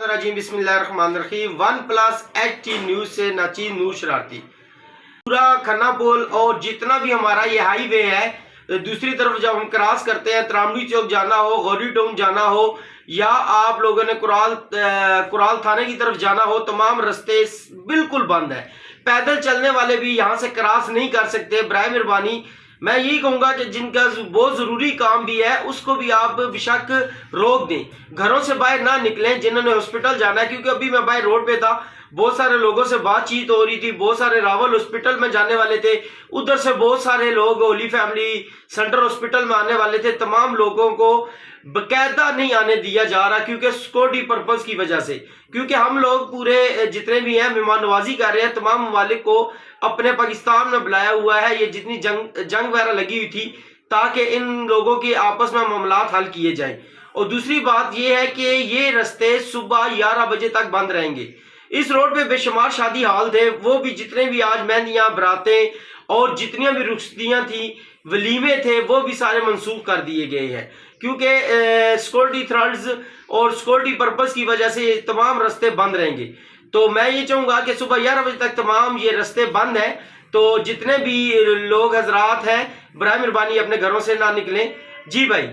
राजीम बिस्मिल्लाहिर्रहमानिर्रहीम। One plus HT news से नाचीज नूर शरारती। पूरा खन्ना पुल और जितना भी हमारा ये हाईवे है, दूसरी तरफ जब हम क्रॉस करते हैं, त्रामड़ी चौक जाना हो, गौरी टाउन जाना हो, या आप लोगों ने कुराल थाने की तरफ जाना हो, तमाम रास्ते बिल्कुल बंद है। पैदल चलने वाले भी यहाँ से क्रॉस नहीं कर सकते। बराए मेहरबानी मैं यही कहूँगा कि जिनका बहुत ज़रूरी काम भी है उसको भी आप बेशक रोक दें, घरों से बाहर ना निकलें जिन्होंने हॉस्पिटल जाना है। क्योंकि अभी मैं बाहर रोड पे था, बहुत सारे लोगों से बातचीत हो रही थी, बहुत सारे रावल हॉस्पिटल में जाने वाले थे, उधर से बहुत सारे लोग होली फैमिली सेंटर हॉस्पिटल में आने वाले थे। तमाम लोगों को बकायदा नहीं आने दिया जा रहा क्योंकि सिक्योरिटी पर्पस की वजह से। क्योंकि हम लोग पूरे जितने भी हैं मेहमान नवाजी कर रहे हैं, तमाम ममालिक को अपने पाकिस्तान में बुलाया हुआ है। ये जितनी जंग वगैरह लगी हुई थी ताकि इन लोगों के आपस में मामलात हल किए जाएं। और दूसरी बात ये है कि ये रास्ते सुबह 11 बजे तक बंद रहेंगे। इस रोड पे बेशुमार शादी हाल थे, वो भी जितने भी आज मेहंदियां बरातें और जितनी भी रुखसतियां थी, वलीमे थे, वो भी सारे मंसूख कर दिए गए हैं। क्योंकि सिक्योरिटी थ्रेड्स और सिक्योरिटी पर्पस की वजह से ये तमाम रास्ते बंद रहेंगे। तो मैं ये चाहूँगा कि सुबह 11 बजे तक तमाम ये रास्ते बंद हैं। तो जितने भी लोग हजरात हैं, बराए मेहरबानी अपने घरों से ना निकलें। जी भाई।